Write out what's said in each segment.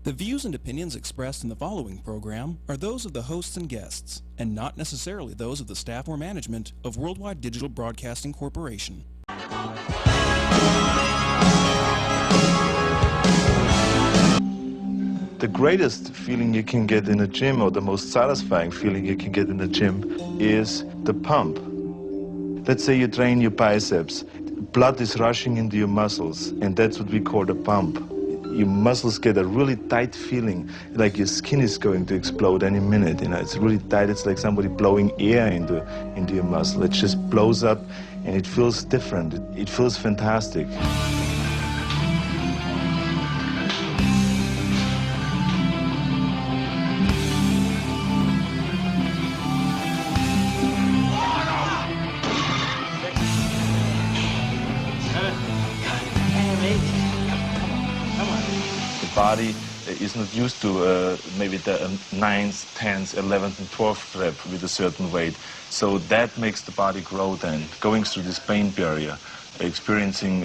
The views and opinions expressed in the following program are those of the hosts and guests, and not necessarily those of the staff or management of Worldwide Digital Broadcasting Corporation. The greatest feeling you can get in a gym, or the most satisfying feeling you can get in a gym, is the pump. Let's say you train your biceps. Blood is rushing into your muscles, and that's what we call the pump. Your muscles get a really tight feeling, like your skin is going to explode any minute. You know, it's really tight. It's like somebody blowing air into your muscle. It just blows up, and it feels different. It feels fantastic. Body is not used to maybe the 9th, 10th, 11th, and 12th rep with a certain weight. So that makes the body grow then, going through this pain barrier, experiencing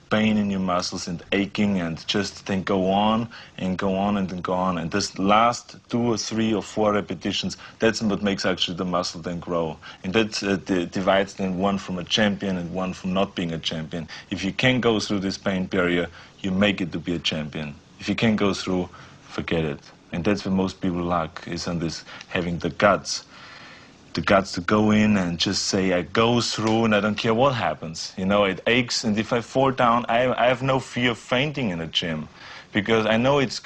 pain in your muscles and aching, and just then go on and go on and then go on. And this last 2 or 3 or 4 repetitions, that's what makes actually the muscle then grow. And that divides then one from a champion and one from not being a champion. If you can go through this pain barrier, you make it to be a champion. If you can't go through, forget it. And that's where most people lack, is on this, having the guts to go in and just say, I go through and I don't care what happens. You know, it aches, and if I fall down, I have no fear of fainting in a gym, because I know it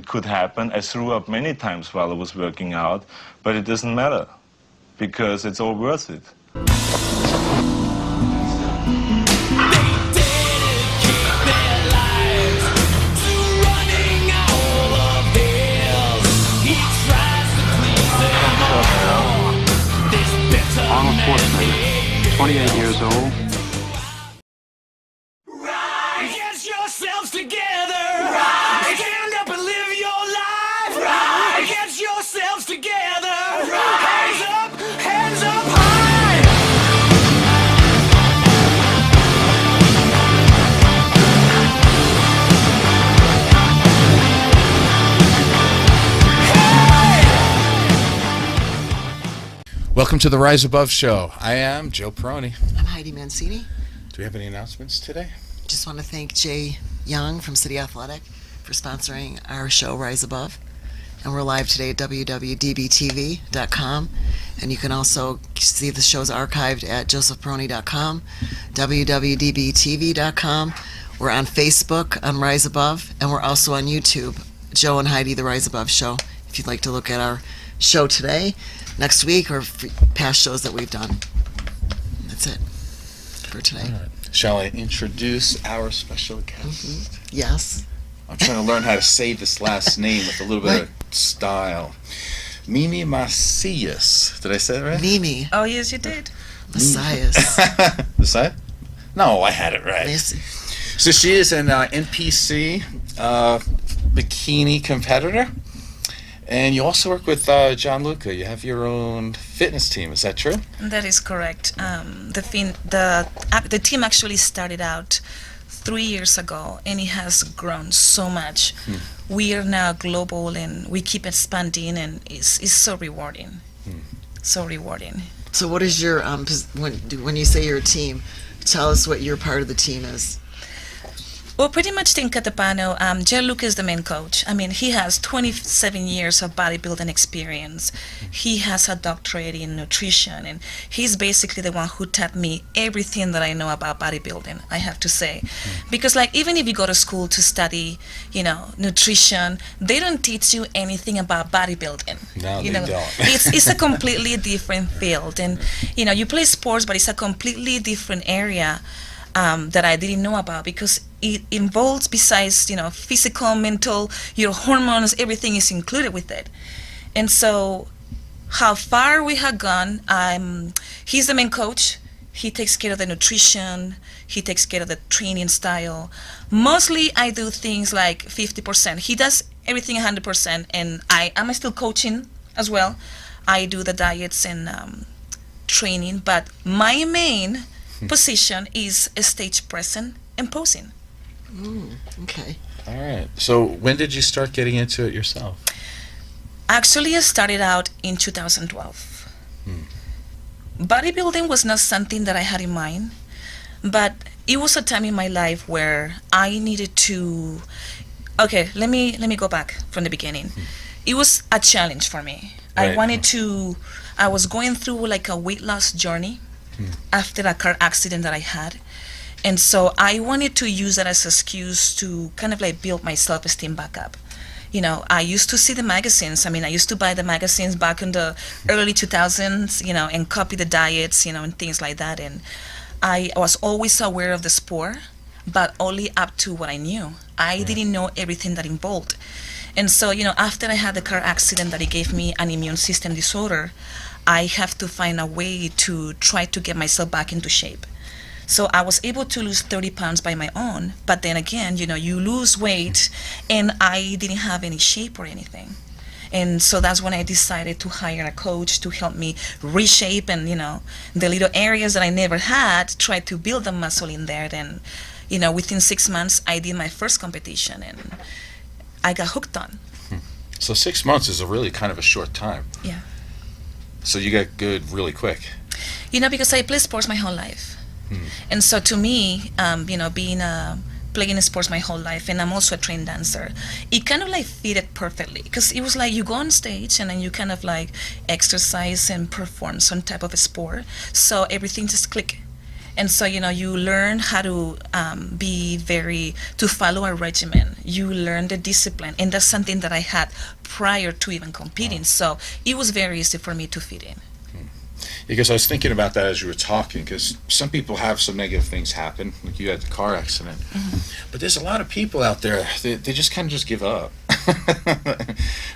could happen. I threw up many times while I was working out, but it doesn't matter, because it's all worth it. Arnold Schwarzenegger, 28 years old. Right. Get yourselves together. Right. Stand up and live your life. Right. Get yourselves together. Right. Hands up high. Welcome to the Rise Above Show. I am Joe Peroni. I'm Heidi Mancini. Do we have any announcements today? Just want to thank Jay Young from City Athletic for sponsoring our show Rise Above. And we're live today at www.dbtv.com. And you can also see the shows archived at josephperoni.com, www.dbtv.com. We're on Facebook on Rise Above, and we're also on YouTube, Joe and Heidi, the Rise Above Show, if you'd like to look at our show today, next week, or past shows that we've done. That's it for today. All right. Shall I introduce our special guest? Mm-hmm. Yes. I'm trying to learn how to say this last name with a little bit of style. Mimi Macias. Did I say that right? Mimi. Oh, yes, you did. Macias. Macias? No, I had it right. Maci- So she is an NPC bikini competitor. And you also work with Gianluca. You have your own fitness team. Is that true? That is correct. The team actually started out 3 years ago, and it has grown so much. We are now global, and we keep expanding, and it's so rewarding. So rewarding. So what is your, when you say you're a team, tell us what your part of the team is. Well, pretty much in Catapano, Gianluca is the main coach. I mean, he has 27 years of bodybuilding experience. He has a doctorate in nutrition, and he's basically the one who taught me everything that I know about bodybuilding, I have to say. Because, like, even if you go to school to study, nutrition, they don't teach you anything about bodybuilding. No, they don't. It's a completely different field. And, you play sports, but it's a completely different area. That I didn't know about, because it involves, besides physical, mental, your hormones, everything is included with it. And so how far we have gone, he's the main coach. He takes care of the nutrition, he takes care of the training style. Mostly I do things like 50%. He does everything 100%, and I'm still coaching as well. I do the diets and training, but my main position is a stage present and posing. Okay. All right. So when did you start getting into it yourself? Actually, I started out in 2012. Bodybuilding was not something that I had in mind, but it was a time in my life where I needed to. Okay, let me go back from the beginning. It was a challenge for me. Right. I wanted to. I was going through like a weight loss journey after a car accident that I had. And so I wanted to use that as an excuse to kind of like build my self-esteem back up. You know, I used to see the magazines. I mean, I used to buy the magazines back in the early 2000s, you know, and copy the diets, you know, and things like that. And I was always aware of the sport, but only up to what I knew. I didn't know everything that involved. And so, you know, after I had the car accident that it gave me an immune system disorder, I have to find a way to try to get myself back into shape. So I was able to lose 30 pounds by my own, but then again, you know, you lose weight, and I didn't have any shape or anything. And so that's when I decided to hire a coach to help me reshape and, you know, the little areas that I never had, try to build the muscle in there. And, you know, within 6 months, I did my first competition, and I got hooked on. So 6 months is a really kind of a short time. Yeah. So you got good really quick. You know, because I played sports my whole life. And so to me, you know, being playing sports my whole life, and I'm also a trained dancer, it kind of like fitted perfectly, because it was like you go on stage and then you kind of like exercise and perform some type of a sport, so everything just click. And so, you know, you learn how to to follow a regimen. You learn the discipline, and that's something that I had prior to even competing. So it was very easy for me to fit in. Because I was thinking about that as you were talking, because some people have some negative things happen, like you had the car accident. But there's a lot of people out there, they just kind of just give up.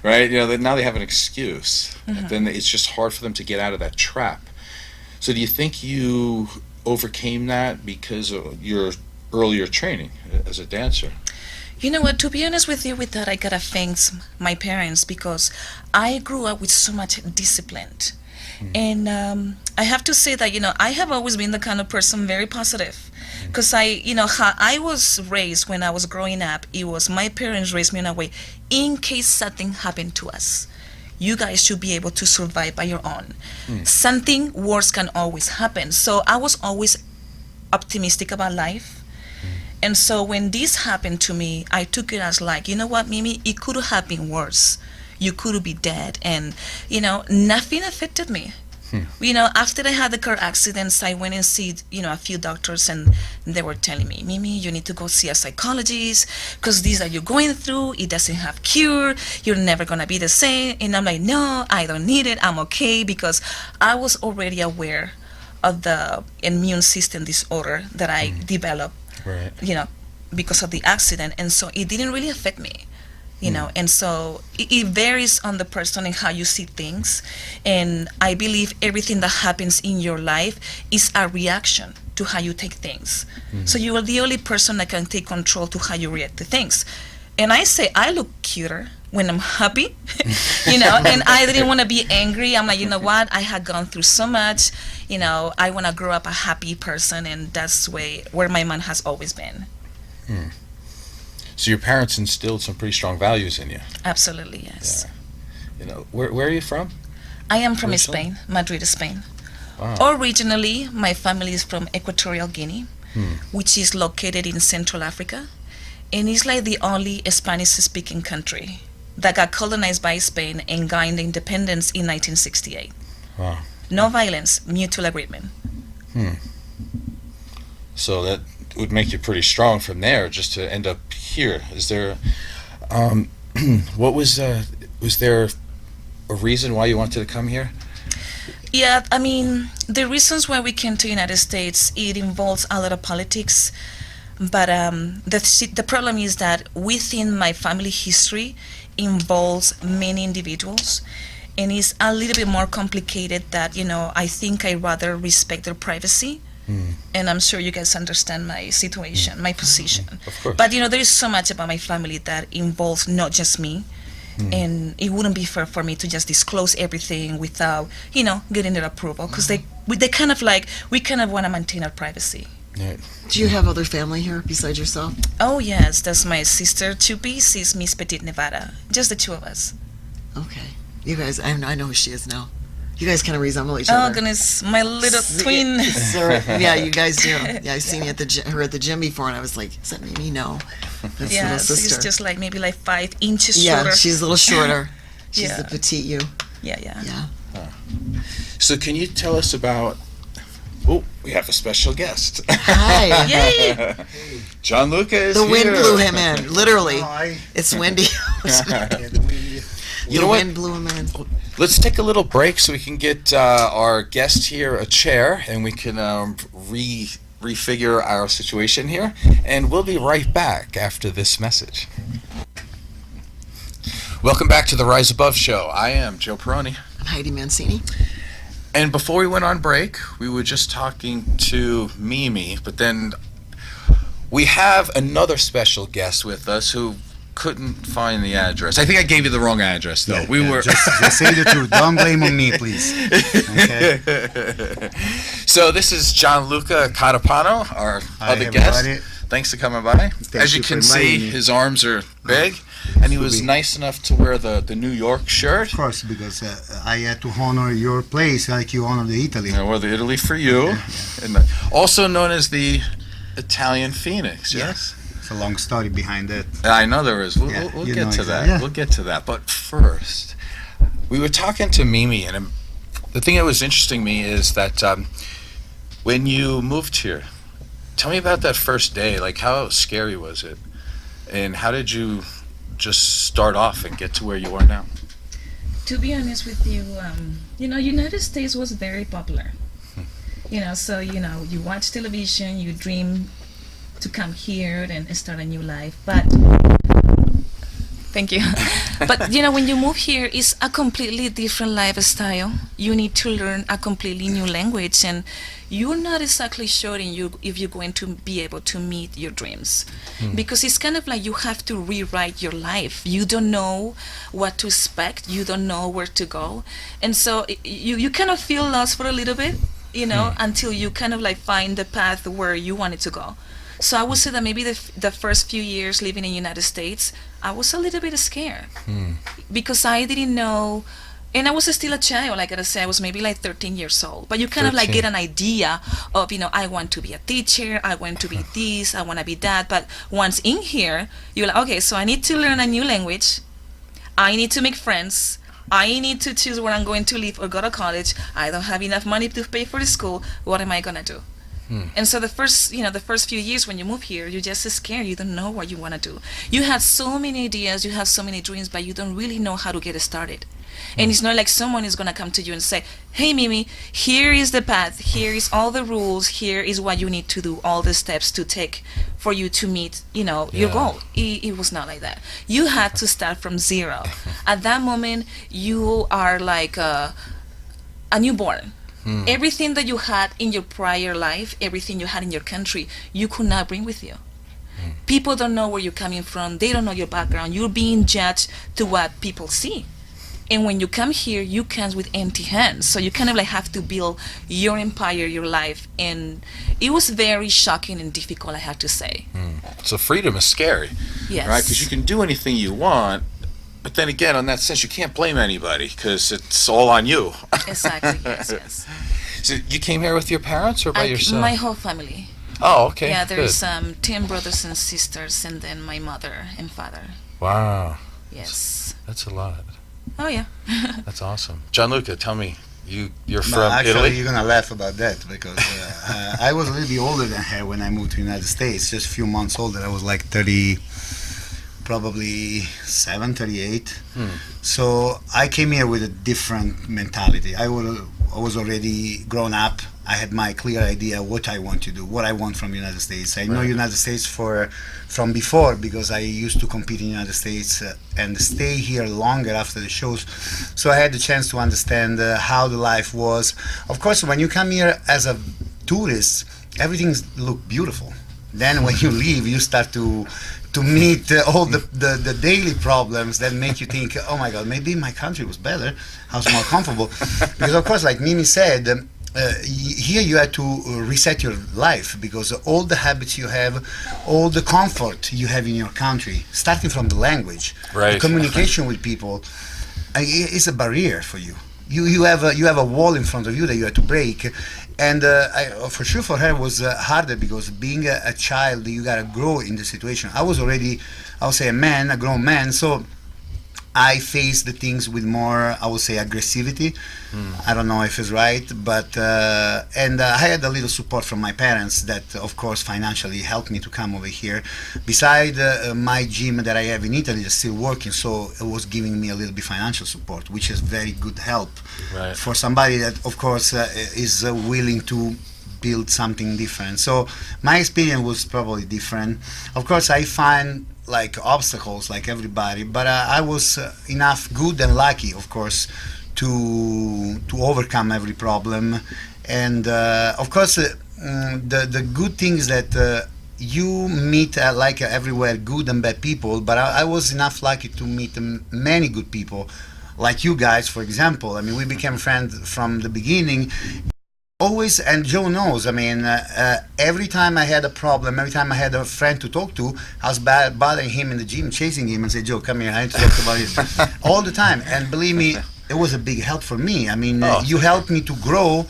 Right? You know, now they have an excuse. And then it's just hard for them to get out of that trap. So do you think you overcame that because of your earlier training as a dancer? You know what, to be honest with you with that, I gotta thank my parents, because I grew up with so much discipline. And I have to say that, you know, I have always been the kind of person very positive, because you know, how I was raised when I was growing up, it was my parents raised me in a way, in case something happened to us, you guys should be able to survive by your own. Something worse can always happen. So I was always optimistic about life. And so when this happened to me, I took it as like, you know what, Mimi, it could have been worse. You could be dead, and you know, nothing affected me. You know, after I had the car accidents, I went and see, you know, a few doctors, and they were telling me, Mimi, you need to go see a psychologist, because these that you're going through, it doesn't have cure, you're never gonna be the same. And I'm like, no, I don't need it, I'm okay, because I was already aware of the immune system disorder that I developed, Right. you know, because of the accident, and so it didn't really affect me. You know, and so it varies on the person and how you see things. And I believe everything that happens in your life is a reaction to how you take things. So you are the only person that can take control to how you react to things. And I say I look cuter when I'm happy, you know, and I didn't want to be angry. I'm like, you know what, I had gone through so much, you know, I want to grow up a happy person, and that's where my mind has always been. So your parents instilled some pretty strong values in you. Absolutely, yes. You know, where are you from? I am from Originally? Spain, Madrid, Spain. Wow. Originally, my family is from Equatorial Guinea, which is located in Central Africa, and it's like the only Spanish-speaking country that got colonized by Spain and gained independence in 1968. Wow. No violence, mutual agreement. So that would make you pretty strong from there, just to end up here. Is there, was there a reason why you wanted to come here? Yeah, I mean, the reasons why we came to the United States, it involves a lot of politics, but the problem is that within my family history involves many individuals, and it's a little bit more complicated that, you know, I think I rather respect their privacy. And I'm sure you guys understand my situation, my position. Of course. But, you know, there is so much about my family that involves not just me. And it wouldn't be fair for me to just disclose everything without, you know, getting their approval. Because they kind of like, we kind of want to maintain our privacy. Do you have other family here besides yourself? Oh yes, that's my sister Chupi. She's Miss Petite Nevada. Just the two of us. Okay. You guys, I know who she is now. You guys kind of resemble each Oh other. goodness, my little twin. Yeah, you guys do. Yeah, I've seen you her at the gym before, and I was like, is that Mimi? No. That's Yeah, little sister. she's just like maybe like 5 inches Yeah, shorter. she's a little shorter. She's Yeah. the petite you. Yeah. Yeah. So can you tell us about... Oh, we have a special guest. Hi. Yay! Gianluca is The here. wind blew him in, literally. Hi. It's windy. You The know what? wind blew him in. Let's take a little break so we can get our guest here a chair and we can refigure our situation here. And we'll be right back after this message. Welcome back to the Rise Above show. I am Joe Peroni. I'm Heidi Mancini. And before we went on break, we were just talking to Mimi, but then we have another special guest with us who couldn't find the address. I think I gave you the wrong address, though. Just say the truth. Don't blame on me, please. Okay. So this is Gianluca Catapano, our Hi, other guest. everybody. Thanks for coming by. As you you can for see, inviting me. his arms are big, and he was nice enough to wear the New York shirt. Of course, because I had to honor your place like you honor the Italy. I wore the Italy for you, and also known as the Italian Phoenix. Yes. It's a long story behind that. I know there is. We'll, Yeah, we'll, we'll you get know to exactly. that. Yeah. We'll get to that. But first, we were talking to Mimi, and the thing that was interesting me is that when you moved here, tell me about that first day. Like, how scary was it? And how did you just start off and get to where you are now? To be honest with you, United States was very popular. So you watch television, you dream to come here and start a new life. But thank you. But when you move here, it's a completely different lifestyle. You need to learn a completely new language, and you're not exactly sure if you're going to be able to meet your dreams, because it's kind of like you have to rewrite your life. You don't know what to expect. You don't know where to go, and so you kind of feel lost for a little bit, until you kind of like find the path where you wanted to go. So I would say that maybe the first few years living in the United States, I was a little bit scared because I didn't know, and I was still a child. Like I said, I was maybe like 13 years old. But you kind of like get an idea of, I want to be a teacher, I want to be this, I want to be that. But once in here, you're like, okay, so I need to learn a new language, I need to make friends, I need to choose where I'm going to live or go to college. I don't have enough money to pay for the school. What am I gonna do? And so the first few years when you move here, you're just scared. You don't know what you want to do. You have so many ideas, you have so many dreams, but you don't really know how to get started. And it's not like someone is going to come to you and say, hey, Mimi, here is the path, here is all the rules, here is what you need to do, all the steps to take for you to meet, your goal. It was not like that. You had to start from zero. At that moment, you are like a newborn. Everything that you had in your prior life, everything you had in your country, you could not bring with you. People don't know where you're coming from. They don't know your background. You're being judged to what people see. And when you come here, you come with empty hands. So you kind of like have to build your empire, your life. And it was very shocking and difficult, I have to say. So freedom is scary, Yes. right? Because you can do anything you want, but then again, on that sense, you can't blame anybody because it's all on you. Exactly, yes. So you came here with your parents or by yourself? My whole family. Oh, okay. Yeah, good. there's 10 brothers and sisters, and then my mother and father. Wow. Yes. That's a lot. Oh, yeah. That's awesome. Gianluca, tell me, you're from Actually, Italy? you're gonna laugh about that because I was a little bit older than her when I moved to the United States. Just a few months older. I was like 30, probably 38. So I came here with a different mentality. I was already grown up. I had my clear idea what I want to do, what I want from the United States. I know United States from before because I used to compete in the United States and stay here longer after the shows. So I had the chance to understand how the life was. Of course, when you come here as a tourist, everything look beautiful. Then when you leave, you start to meet all the daily problems that make you think, oh my God, maybe my country was better, I was more comfortable. Because of course, like Mimi said, here you have to reset your life, because all the habits you have, all the comfort you have in your country, starting from the language, Right. the communication with people, is a barrier for you. You have a wall in front of you that you have to break, and for sure for her was harder, because being a child, you gotta grow in the situation. I was already, I would say, a grown man, so I face the things with more, I would say, aggressivity. I don't know if it's right, but and I had a little support from my parents that, of course, financially helped me to come over here. Beside my gym that I have in Italy that's still working, so it was giving me a little bit financial support, which is very good help Right. for somebody that, of course, is willing to build something different. So my experience was probably different. Of course, I find like obstacles like everybody, but I was enough good and lucky, of course, to overcome every problem. And of course, the good thing is that you meet like everywhere good and bad people, but I was enough lucky to meet many good people, like you guys, for example. I mean, we became friends from the beginning. Always, and Joe knows, I mean, every time I had a problem, every time I had a friend to talk to, I was bothering him in the gym, chasing him and say, Joe, come here, I need to talk about it. All the time. And believe me, it was a big help for me. I mean, you helped me to grow.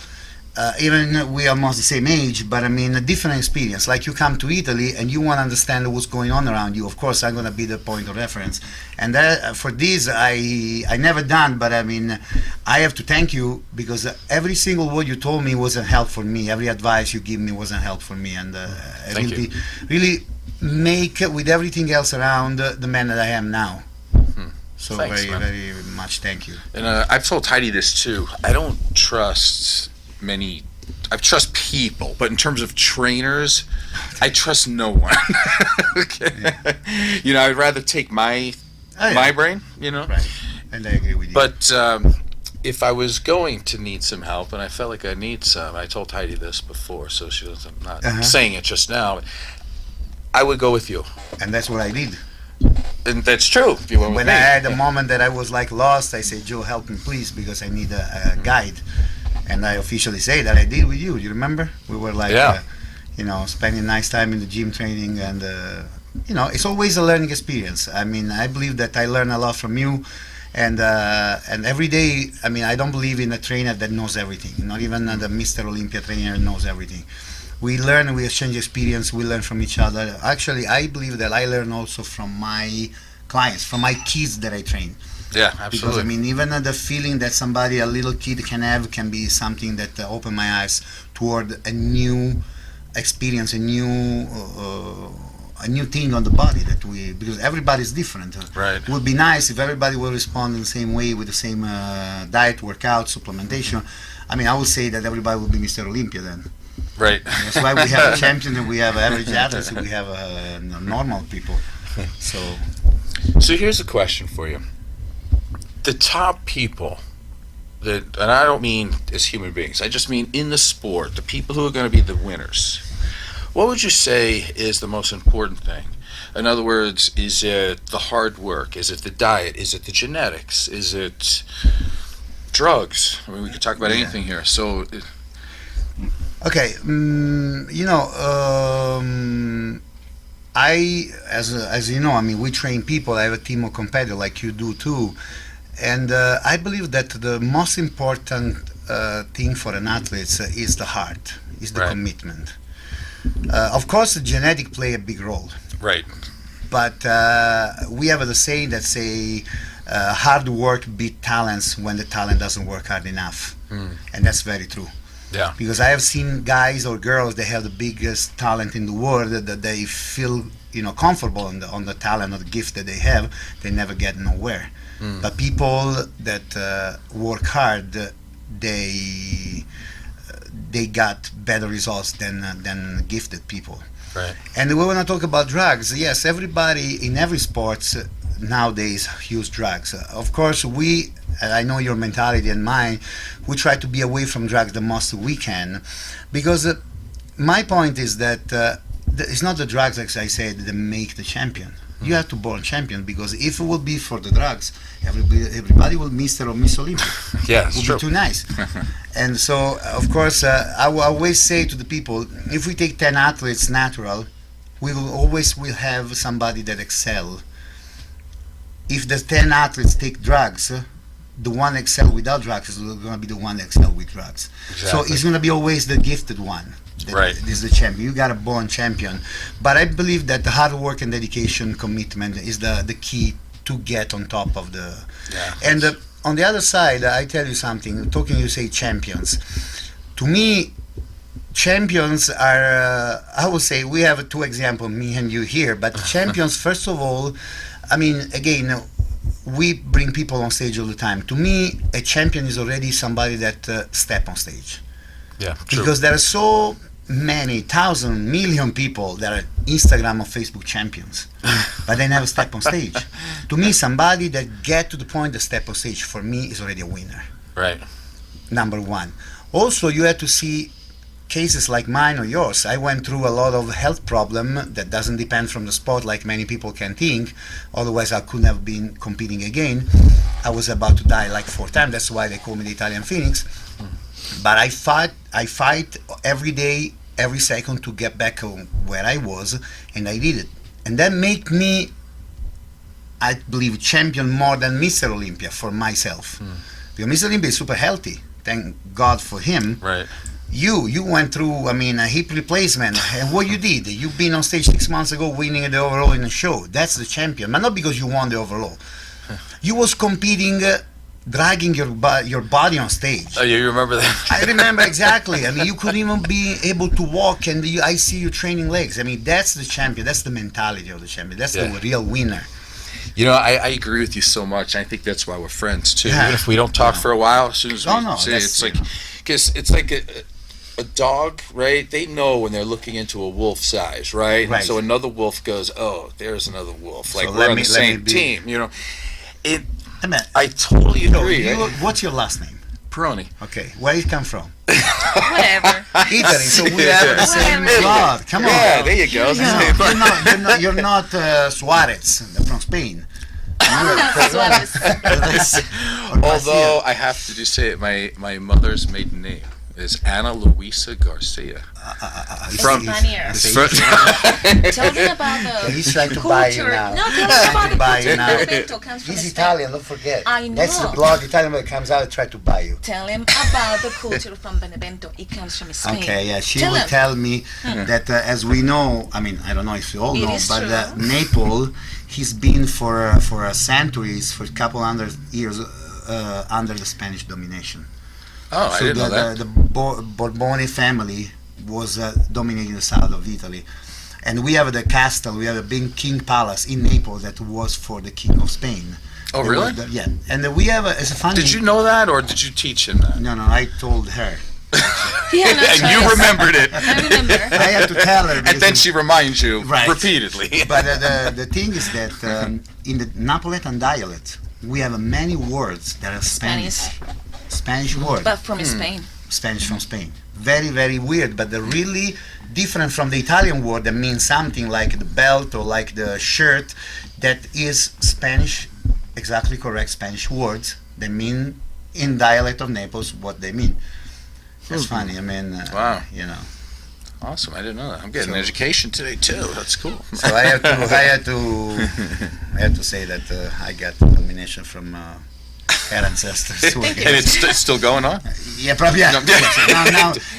Even we are almost the same age, but I mean, a different experience. Like you come to Italy and you want to understand what's going on around you. Of course, I'm going to be the point of reference. And that, for this, I never done, but I mean, I have to thank you, because every single word you told me was a help for me. Every advice you give me was a help for me. And Thank you. really make, with everything else around, the man that I am now. So Thanks, very, man. very much thank you. And I've told Heidi this too. I don't trust many. I trust people, but in terms of trainers, I trust no one. Okay. You know, I'd rather take my brain. You know. Right. And I agree with you. But if I was going to need some help, and I felt like I need some, I told Heidi this before, so she doesn't. I'm not saying it just now. I would go with you, And that's what I did. and that's true. If you went with When me. I had a moment that I was like lost, I said, Joe, help me please, because I need a guide. And I officially say that I did with you. You remember? We were like, Yeah. spending nice time in the gym training, and it's always a learning experience. I mean, I believe that I learn a lot from you, and every day. I mean, I don't believe in a trainer that knows everything. Not even the Mr. Olympia trainer knows everything. We learn, we exchange experience, we learn from each other. Actually, I believe that I learn also from my clients, from my kids that I train. Yeah, Because absolutely. I mean, even the feeling that somebody, a little kid, can have, can be something that open my eyes toward a new experience, a new thing on the body that we, because everybody's different. Right. It would be nice if everybody will respond in the same way with the same diet, workout, supplementation. I mean, I would say that everybody would be Mr. Olympia then. Right. That's why we have a champion and we have average athletes and we have normal people. So So here's a question for you. The top people that, and I don't mean as human beings, I just mean in the sport, the people who are going to be the winners, what would you say is the most important thing? In other words, is it the hard work? Is it the diet? Is it the genetics? Is it drugs? I mean, we could talk about anything here. So, okay, as you know, I mean, we train people. I have a team of competitors like you do too, and I believe that the most important thing for an athlete is the heart, is the Right. commitment. Of course, the genetic play a big role, right. but we have the saying that say hard work beat talents when the talent doesn't work hard enough, and that's very true. Yeah. Because I have seen guys or girls that have the biggest talent in the world that they feel comfortable on the talent or the gift that they have, they never get nowhere. But people that work hard, they got better results than gifted people. Right. And we want to talk about drugs. Yes, everybody in every sport nowadays use drugs. Of course, I know your mentality and mine, we try to be away from drugs the most we can, because my point is that it's not the drugs, as I said, that make the champion. You have to born champion, because if it would be for the drugs, everybody will Mr. or Miss Olympia. Yeah, It it's would true. be too nice. And so, of course, I will always say to the people, if we take 10 athletes natural, we will have somebody that excel. If the 10 athletes take drugs, the one excel without drugs is going to be the one that excel with drugs. So Exactly. it's going to be always the gifted one. That Right. is the champion. You got a born champion. But I believe that the hard work and dedication, commitment is the key to get on top of the. Yeah. And on the other side, I tell you something. Talking, you say champions. To me, champions are. I would say we have two examples, me and you here. But champions, first of all, I mean, again, we bring people on stage all the time. To me, a champion is already somebody that step on stage. Yeah, true. Because there are so many thousand million people that are Instagram or Facebook champions, but they never step on stage. To me, somebody that get to the point to step on stage, for me, is already a winner. Right. Number one. Also, you have to see cases like mine or yours. I went through a lot of health problem that doesn't depend from the sport like many people can think. Otherwise, I couldn't have been competing again. I was about to die like 4 times. That's why they call me the Italian Phoenix. But I fight every day, every second to get back where I was, and I did it. And that made me, I believe, champion more than Mr. Olympia for myself. Because Mr. Olympia is super healthy. Thank God for him. Right. You went through, I mean, a hip replacement, and what you did, you've been on stage 6 months ago winning the overall in a show. That's the champion, but not because you won the overall. You was competing, dragging your body on stage. Oh, you remember that? I remember exactly. I mean, you couldn't even be able to walk, and I see you training legs. I mean, that's the champion. That's the mentality of the champion. That's the real winner. You know, I agree with you so much. I think that's why we're friends too. Yeah. Even if we don't talk for a while, as soon as we see, that's- it's like, because it's like a dog, right? They know when they're looking into a wolf's eyes, right? And Right. so another wolf goes, "Oh, there's another wolf." Like So we're let on me- the let me same be- team, you know. I mean, I totally agree. what's your last name? Peroni. Okay, where you come from? Whatever. Italy. So we have the same Whatever. blood. Come on. Yeah, there you go. You're not Suarez from Spain. Although I have to just say it, my mother's maiden name is Ana Luisa Garcia. From Spaniards. Tell them about the He's trying to buy you culture. now. No, tell them about the buy you culture. now. Benevento comes from He's Spain. Italian, don't forget. I know. That's the blog Italian that comes out and try to buy you. Tell him about the culture from Benevento. It comes from Spain. Okay, yeah, she Tell will him. tell me that as we know, I mean, I don't know if you all It know, is but true. Naples, he's been for centuries, for a couple hundred years, under the Spanish domination. Oh, I So didn't know that. the Borbone family was dominating the south of Italy. And we have the castle, we have a big king palace in Naples that was for the king of Spain. Oh, There really? was yeah. And we have, it's a funny... Did you know that, or did you teach him that? No, I told her. He had no And you choice. remembered it. I remember. I had to tell her. And because then she reminds you Right. repeatedly. But the thing is that in the Napoletan dialect, we have many words that are Spanish. Spanish words. But from Spain. Spanish from Spain. Very, very weird, but they're really different from the Italian word that means something like the belt or like the shirt. That is Spanish, exactly correct Spanish words. They mean in dialect of Naples what they mean. That's funny. I mean, Wow. you know. Awesome, I didn't know that. I'm getting So- an education today too. That's cool. So I had to say that I got the nomination from her ancestors. And it's still going on. Yeah, probably. Yeah. No.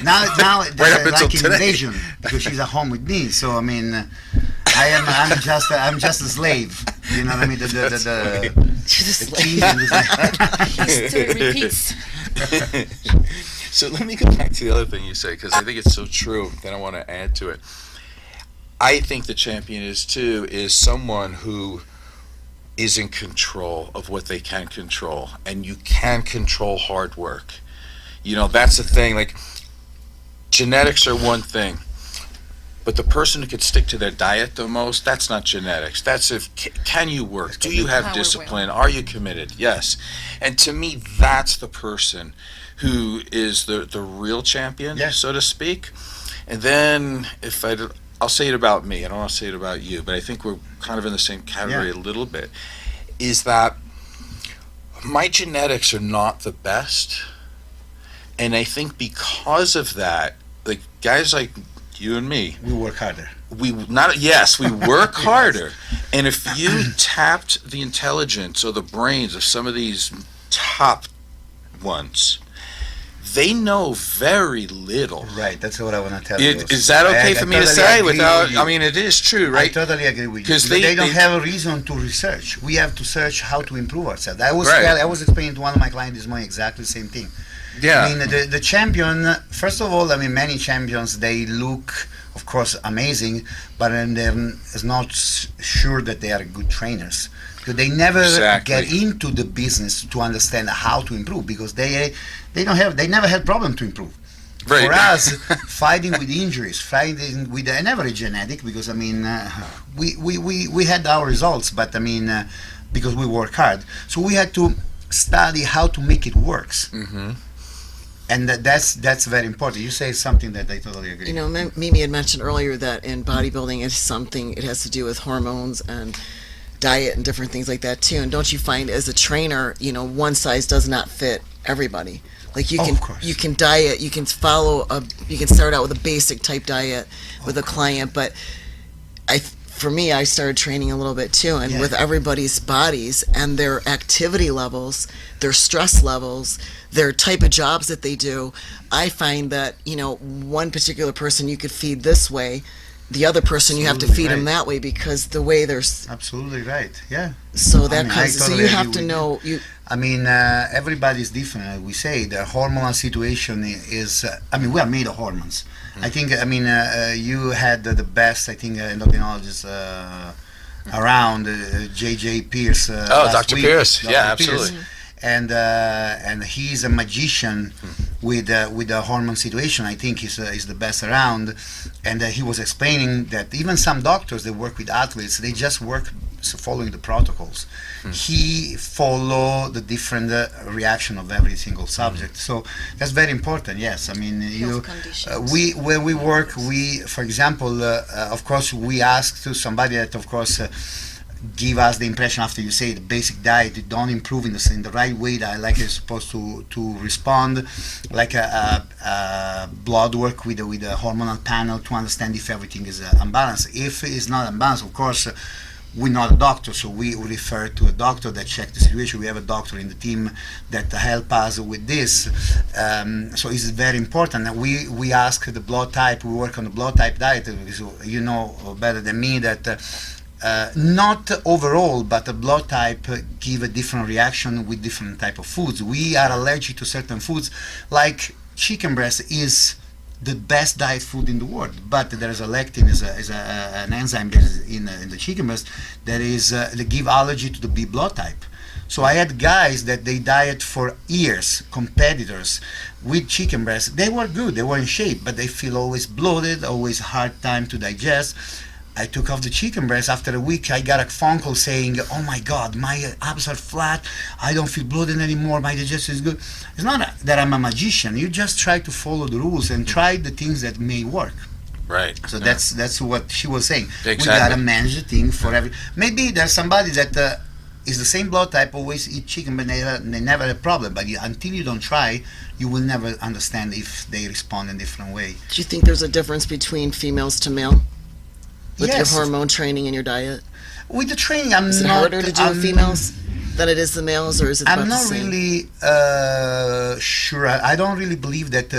Now, Right up there's until like an today. invasion because she's at home with me. So I mean, I'm just a slave. You know what I mean? The king and the- History repeats. So let me go back to the other thing you say, because I think it's so true. Then I want to add to it. I think the champion is someone who is in control of what they can control, and you can control hard work. You know, that's the thing. Like, genetics are one thing, but the person who could stick to their diet the most, that's not genetics. That's if can you work? Do you have Power discipline? Are you committed? Yes. And to me, that's the person who is the real champion, Yeah. so to speak. And then if I'll say it about me. I don't want to say it about you, but I think we're kind of in the same category a little bit. Is that my genetics are not the best, and I think because of that, like guys like you and me, We work harder. we work harder, and if you tapped the intelligence or the brains of some of these top ones, they know very little. Right, that's what I want to tell you. Is that okay for me to totally say? agree Without, with you. I mean, it is true, I right? totally agree with you. 'Cause Because they don't they- have a reason to research. We have to search how to improve ourselves. I Right. I was explaining to one of my clients this morning exactly the same thing. Yeah. I mean, the champion, first of all, I mean, many champions, they look, of course, amazing, but then they're not sure that they are good trainers. Because they never Exactly. get into the business to understand how to improve, because they never had problem to improve. Right. For us, fighting with injuries, fighting with never genetic, because I mean, we had our results, but I mean, because we work hard, so we had to study how to make it works. Mm-hmm. And that's very important. You say something that I totally agree. You know, Mimi had mentioned earlier that in bodybuilding it has to do with hormones and diet and different things like that too. And don't you find as a trainer, you know, one size does not fit everybody. Like you Oh, can of course. you can diet, you can you can start out with a basic type diet with a client, but for me, I started training a little bit too, and Yeah. with everybody's bodies and their activity levels, their stress levels, their type of jobs that they do, I find that, you know, one particular person you could feed this way, the other person you have to Absolutely feed them right. that way because the way there's Absolutely right. Yeah. so I that mean, comes I so totally you agree have to with know you I mean, everybody's different. We say the hormonal situation is. I mean, we are made of hormones. I think. I mean, you had the best. I think endocrinologist around, J.J. Pierce. last Dr. week. Pierce. Dr. Yeah, Pierce. absolutely. And he's a magician with the hormone situation. I think he's the best around. And he was explaining that even some doctors that work with athletes, they just work following the protocols. He follow the different reaction of every single subject. So that's very important. Yes, I mean we when we work, we for example, of course, we ask to somebody that of course. Give us the impression after you say the basic diet, you don't improve in the right way that like it's supposed to respond, like a blood work with a hormonal panel to understand if everything is unbalanced. If it's not unbalanced, of course, we're not a doctor, so we refer to a doctor that check the situation. We have a doctor in the team that help us with this. So it's very important. And we ask the blood type. We work on the blood type diet. So you know better than me that. Not overall, but the blood type give a different reaction with different type of foods. We are allergic to certain foods, like chicken breast is the best diet food in the world, but there is a lectin, an enzyme that is in the chicken breast that is that give allergy to the B blood type. So I had guys that they diet for years, competitors with chicken breast. They were good, they were in shape, but they feel always bloated, always hard time to digest. I took off the chicken breast. After a week, I got a phone call saying, "Oh my God, my abs are flat. I don't feel bloated anymore. My digestion is good." It's not that I'm a magician. You just try to follow the rules and try the things that may work. Right. So that's what she was saying. Exactly. We gotta manage the thing for every. Maybe there's somebody that is the same blood type, always eat chicken, but they never have a problem. But until you don't try, you will never understand if they respond in a different way. do you think there's a difference between females to male with Yes. your hormone training and your diet? With the training, I'm Is it not. harder to do with females than it is the males, or is it about I'm the not same? really sure. I don't really believe that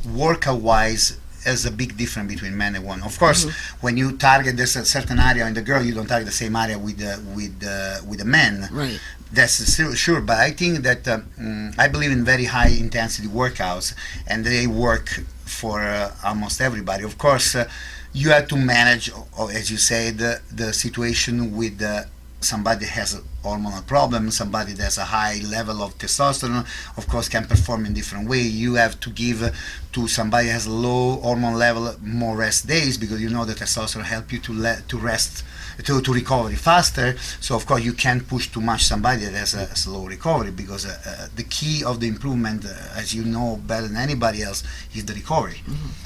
workout-wise is a big difference between men and women. Of course, when you target this a certain area in the girl, you don't target the same area with the men. Right. That's still sure, but I think that I believe in very high intensity workouts, and they work for almost everybody. Of course, you have to manage, as you say, the situation with somebody has a hormonal problem, somebody that has a high level of testosterone, of course, can perform in different way. You have to give to somebody has a low hormone level more rest days, because you know that testosterone help you to rest, to recover faster. So of course you can't push too much somebody that has a slow recovery, because the key of the improvement, as you know better than anybody else, is the recovery.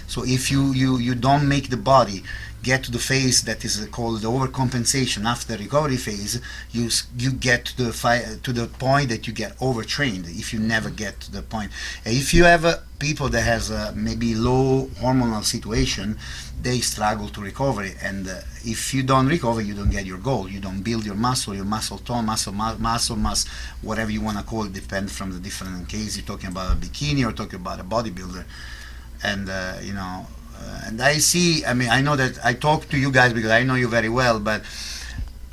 So if you don't make the body get to the phase that is called the overcompensation after the recovery phase, you get to the point that you get overtrained if you never get to the point. If you have people that has maybe low hormonal situation, they struggle to recover, and if you don't recover, you don't get your goal. You don't build your muscle tone, muscle mass, whatever you want to call it, depends from the different case. You're talking about a bikini or talking about a bodybuilder, and you know. And I see, I mean, I know that I talk to you guys because I know you very well, but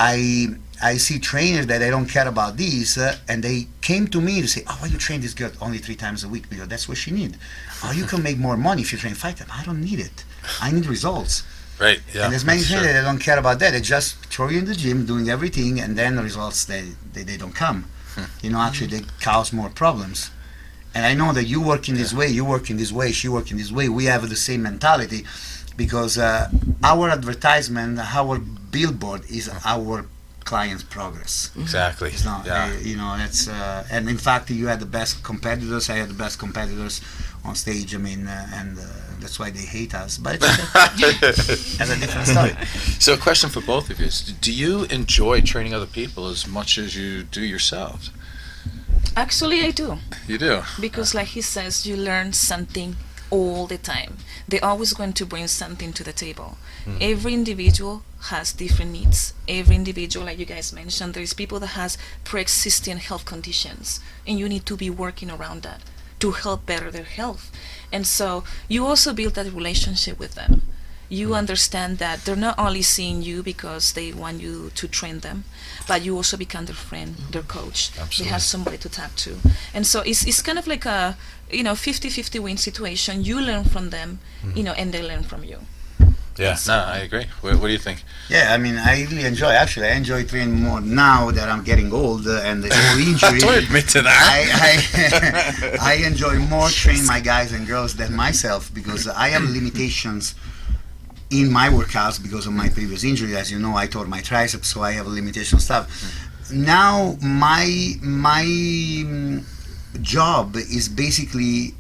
I see trainers that they don't care about these, and they came to me to say, oh, why you train this girl only 3 times a week? Because that's what she needs. Oh, you can make more money if you train 5 times. I don't need it. I need results. Right, yeah. And there's many trainers that don't care about that. They just throw you in the gym, doing everything, and then the results, they don't come. You know, actually, they cause more problems. And I know that you work in this way, you work in this way, she work in this way. We have the same mentality, because our advertisement, our billboard is our client's progress. Exactly. It's not, you know, that's, and in fact, you had the best competitors. I had the best competitors on stage. I mean, and that's why they hate us. But it's that's a different story. So, a question for both of you is: do you enjoy training other people as much as you do yourselves? Actually, I do. You do? Because like he says, you learn something all the time. They're always going to bring something to the table. Every individual has different needs. Every individual, like you guys mentioned, there is people that has pre-existing health conditions, and you need to be working around that to help better their health. And so you also build that relationship with them. You understand that they're not only seeing you because they want you to train them, but you also become their friend, their coach. Absolutely. They have somebody to talk to. And so it's kind of like a, 50-50 win situation. You learn from them, and they learn from you. Yeah, no, I agree. What do you think? Yeah, I mean, I really enjoy. Actually, I enjoy training more now that I'm getting old and the old injury. Don't admit to that. I enjoy more training my guys and girls than myself, because I have limitations in my workouts because of my previous injury. As you know, I tore my triceps, so I have a limitation stuff. Now my job is basically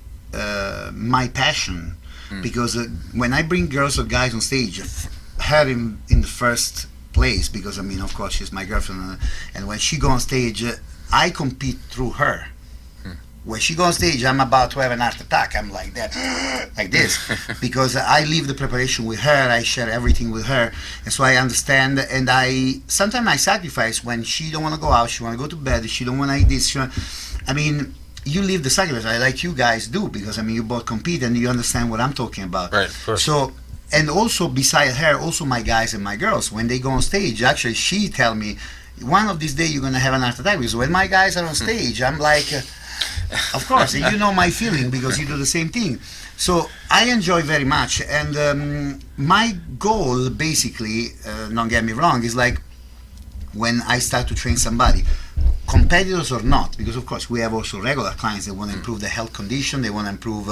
my passion, because when I bring girls or guys on stage, her in the first place, because I mean, of course, she's my girlfriend, and when she goes on stage, I compete through her. When she goes on stage, I'm about to have an heart attack. I'm like that, like this, because I leave the preparation with her. I share everything with her, and so I understand. And sometimes I sacrifice when she don't want to go out. She want to go to bed. She don't want to eat this. I mean, you leave the sacrifice, like you guys do, because I mean, you both compete and you understand what I'm talking about. Right, of course. So, and also beside her, also my guys and my girls, when they go on stage, actually, she tell me, one of these days you're gonna have an heart attack, because when my guys are on stage, I'm like. Of course, you know my feeling because you do the same thing. So I enjoy very much, and my goal, basically, don't get me wrong, is like when I start to train somebody, competitors or not, because of course we have also regular clients that want to improve the health condition, they want to improve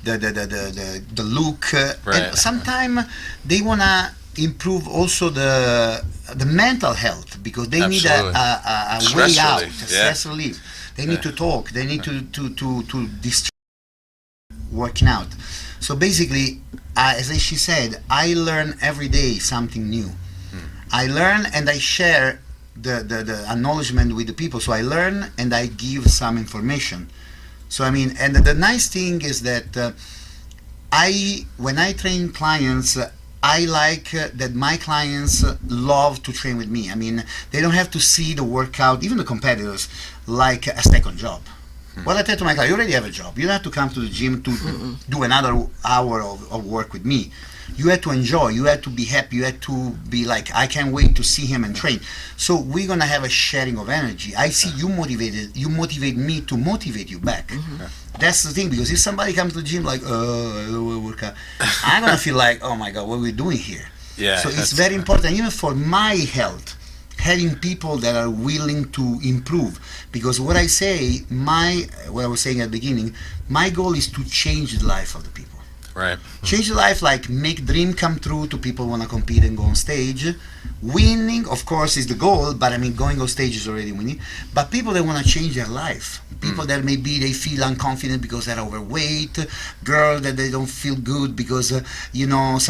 the look, right. And sometimes they want to improve also the mental health, because they need a way out, stress relief. They need to talk. They need to distract working out. So basically, as she said, I learn every day something new. I learn and I share the acknowledgement with the people. So I learn and I give some information. So I mean, and the nice thing is that when I train clients, I like that my clients love to train with me. I mean, they don't have to see the workout, even the competitors, like a second job. Well, I tell to my client, you already have a job. You don't have to come to the gym to do another hour of work with me. You have to enjoy, you have to be happy, you have to be like, I can't wait to see him and train. So we're gonna have a sharing of energy. I see you motivated, you motivate me to motivate you back. That's the thing, because if somebody comes to the gym like, oh, I don't want to work out, I'm gonna feel like, oh my God, what are we doing here? Yeah. So it's very important, even for my health having people that are willing to improve. Because what I say, what I was saying at the beginning, my goal is to change the life of the people. Right. Change the life, like make dream come true to people want to compete and go on stage. Winning, of course, is the goal, but I mean, going on stage is already winning. But people that want to change their life, people that maybe they feel unconfident because they're overweight, girl that they don't feel good because,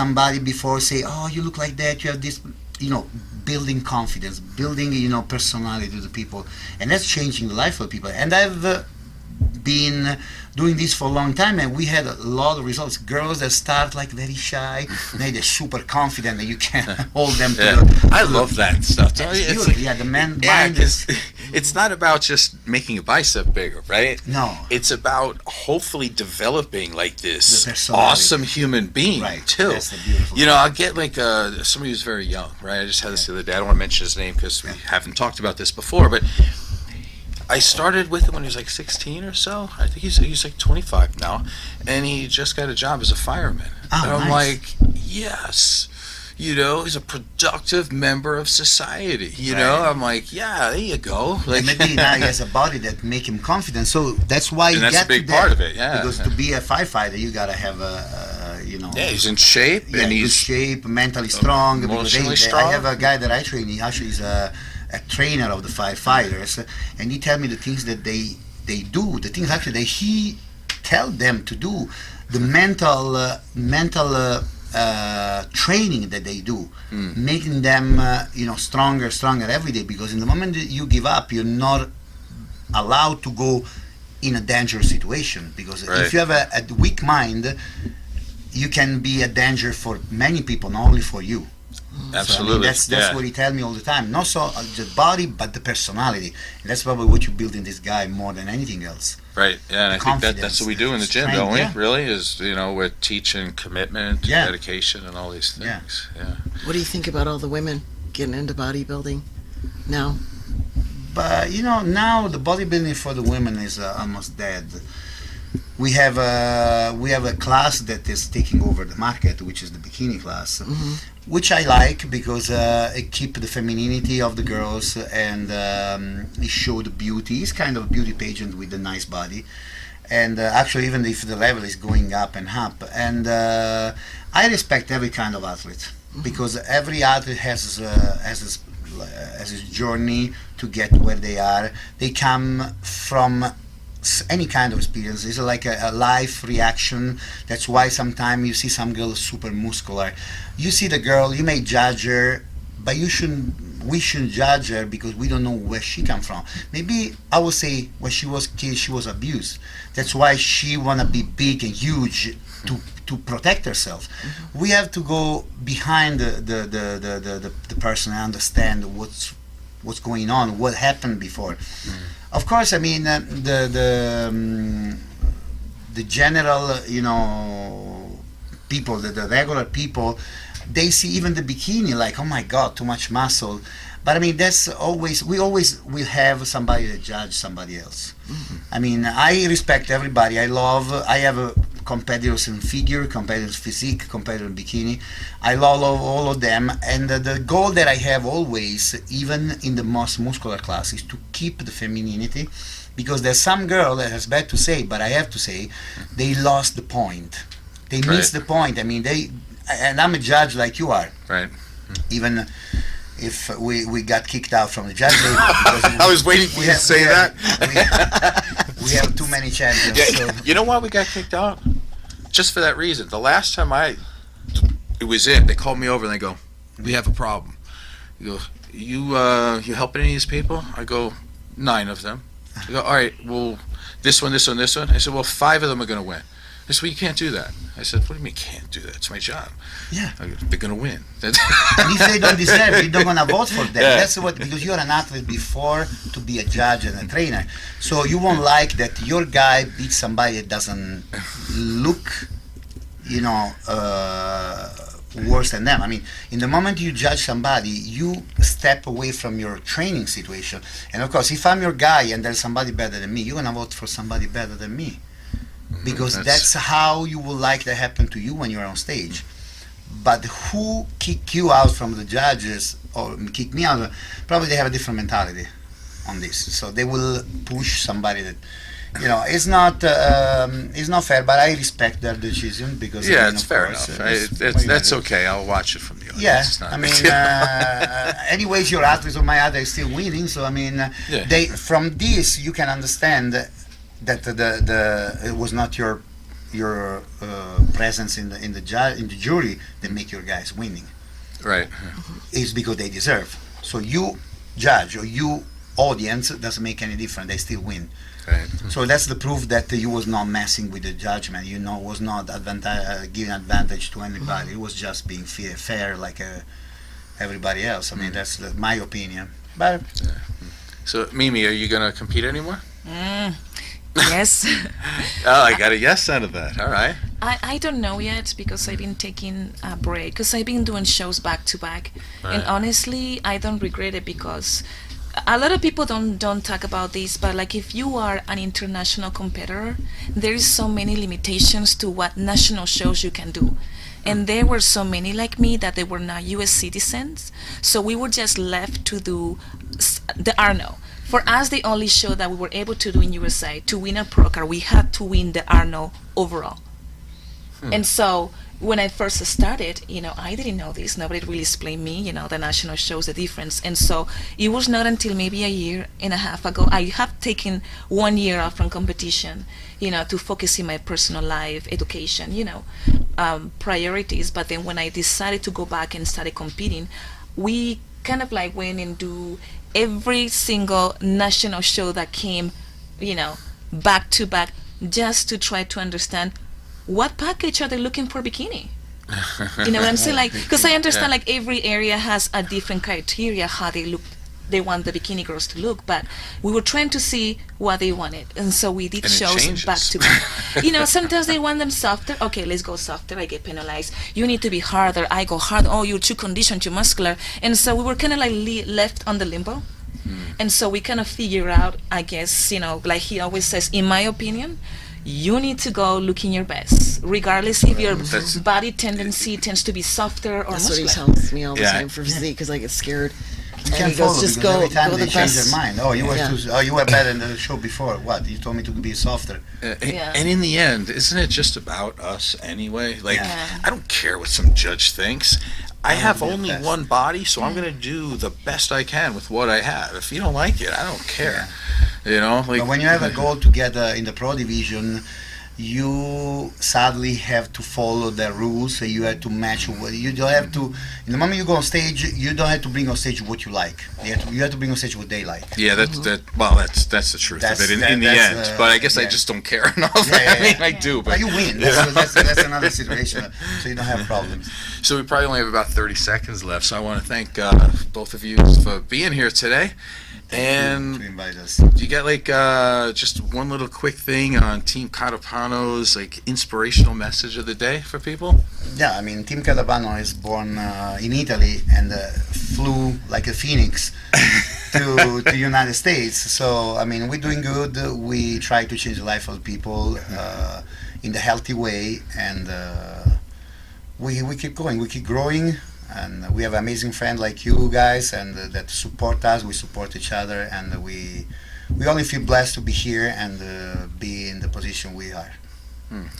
somebody before say, oh, you look like that, you have this, building confidence, building, personality to the people. And that's changing the life of people. And I've been doing this for a long time, and we had a lot of results. Girls that start like very shy, now they're super confident that you can hold them to the, I love that stuff. it's like, the man mind because it's not about just making a bicep bigger, right? No. It's about hopefully developing like this The personality. awesome human being, Right. too. That's the beautiful I'll get like somebody who's very young, right? I just had this the other day. I don't want to mention his name because we haven't talked about this before, but I started with him when he was like 16 or so. I think he's like 25 now, and he just got a job as a fireman. Oh, and I'm nice. like, yes, he's a productive member of society. Right. I'm like, yeah, there you go. Like, and maybe now he has a body that make him confident. So that's why And you that's get a big to that. part of it, yeah. Because to be a firefighter, you gotta have yeah, he's in shape, and good he's shape, mentally strong. Because emotionally strong. I have a guy that I train. He actually is a trainer of the firefighters, and he tell me the things that they do, the things actually that he tell them to do, the mental training that they do, making them stronger every day. Because in the moment that you give up, you're not allowed to go in a dangerous situation. Because Right. if you have a weak mind, you can be a danger for many people, not only for you. absolutely. So, that's what he tells me all the time. Not so the body, but the personality. And that's probably what you build in this guy more than anything else. Right, yeah, and I think that's Confidence, what we do in the gym, strength, don't we? yeah. Really, is we're teaching commitment, Yeah. dedication, and all these things. Yeah. What do you think about all the women getting into bodybuilding now? But now the bodybuilding for the women is almost dead. We have a class that is taking over the market, which is the bikini class, which I like because it keep the femininity of the girls and it show the beauty. It's kind of a beauty pageant with a nice body, and actually even if the level is going up and up, and I respect every kind of athlete because every athlete has his journey to get where they are. They come from any kind of experience. It's like a life reaction. That's why sometimes you see some girl super muscular. You see the girl, you may judge her, but we shouldn't judge her because we don't know where she come from. Maybe I would say when she was kid, she was abused. That's why she wanna be big and huge to protect herself. We have to go behind the person and understand what's going on, what happened before. Of course, I mean the general, people, the regular people, they see even the bikini like, oh my God, too much muscle. But I mean, we always will have somebody that judge somebody else. I mean, I respect everybody. I have competitors in figure, competitors physique, competitors in bikini. I love all of them. And the goal that I have always, even in the most muscular class, is to keep the femininity. Because there's some girl that has bad to say, but I have to say, they lost the point. They missed the point. I mean, and I'm a judge like you are. Right. Even if we got kicked out from the judge table. Because I was waiting for you to say that. We have too many champions. Yeah, So. you know why we got kicked out? Just for that reason. The last time it was it. They called me over and they go, "We have a problem." You go, you helping any of these people? I go, 9 of them. They go, all right, well, this one. I said, well, 5 of them are going to win. They said, well, you can't do that. I said, what do you mean can't do that? It's my job. Yeah. I go, they're going to win. And if they don't deserve it, you don't gonna vote for them. Yeah. That's because you're an athlete before to be a judge and a trainer. So you won't like that your guy beats somebody that doesn't look, worse than them. I mean, in the moment you judge somebody, you step away from your training situation. And of course, if I'm your guy and there's somebody better than me, you're gonna vote for somebody better than me. Because that's how you would like that happen to you when you're on stage. But who kick you out from the judges, or kick me out, probably they have a different mentality on this. So they will push somebody that, it's not fair. But I respect their decision because Yeah, again, it's of fair course, enough. That's okay. I'll watch it from the audience. Yeah, It's not I a mean, big deal. anyways, your athletes or my athletes still winning. So I mean, Yeah. they from this you can understand that it was not your presence in the jury that make your guys winning. Right. It's because they deserve. So you judge or you audience doesn't make any difference. They still win. Right. So that's the proof that you was not messing with the judgment. Was not giving advantage to anybody. It was just being fair like everybody else. I mean, that's my opinion. But So, Mimi, are you going to compete anymore? Yes. Oh, I got a yes out of that. All right. I don't know yet because I've been taking a break because I've been doing shows back to back, and Right. honestly I don't regret it because a lot of people don't talk about this, but like if you are an international competitor, there is so many limitations to what national shows you can do. And there were so many like me that they were not U.S. citizens, so we were just left to do the Arno. For us, the only show that we were able to do in USA to win a pro card, we had to win the Arno overall. And so when I first started, I didn't know this. Nobody really explained me, the national shows, the difference. And so it was not until maybe a year and a half ago, I have taken 1 year off from competition, to focus in my personal life, education, priorities. But then when I decided to go back and started competing, we kind of like went and do every single national show that came, back to back, just to try to understand what package are they looking for bikini. You know what I'm saying? Like, because I understand like every area has a different criteria how they want the bikini girls to look, but we were trying to see what they wanted, and so we did And it shows changes. back to back. Sometimes they want them softer. Okay, let's go softer. I get penalized. You need to be harder. I go hard. Oh, you're too conditioned, too muscular, and so we were kind of like left on the limbo. And so we kind of figure out, I guess, like he always says, in my opinion, you need to go looking your best, regardless if your body tendency tends to be softer or That's what he muscular. tells me all the Yeah. time for physique because I get scared. you And can't he goes, follow just because go, every time go they the change best. their mind. Oh, you were better in the show before. What? You told me to be softer. Yeah. And in the end, isn't it just about us anyway? Like, Yeah. I don't care what some judge thinks. I have do your only best. one body, so I'm going to do the best I can with what I have. If you don't like it, I don't care. Like, But when you have a goal to get in the pro division, you sadly have to follow the rules. So you have to match. You don't have to. In the moment you go on stage, you don't have to bring on stage what you like. You have to bring on stage what they like. yeah, that's the truth That's- of it in that- the that's, end. But I guess I yeah. just don't care enough. Yeah. I mean, I do, But but you win. That's another situation. So you don't have problems. So we probably only have about 30 seconds left. So I want to thank both of you for being here today. And To invite us. you got like just one little quick thing on Team Catapano's like inspirational message of the day for people? Yeah, I mean, Team Catapano is born in Italy and flew like a phoenix to United States. So, I mean, we're doing good. We try to change the life of people in the healthy way, and we keep going. We keep growing, and we have amazing friends like you guys, and that support us. We support each other, and we only feel blessed to be here and be in the position we are.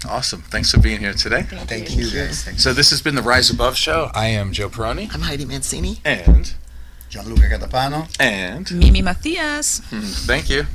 Awesome. Thanks for being here today. Thank you guys. Thank So this has been the Rise Above Show. I am Joe Peroni. I'm Heidi Mancini. And Gianluca Catapano. And Mimi Macias. thank you.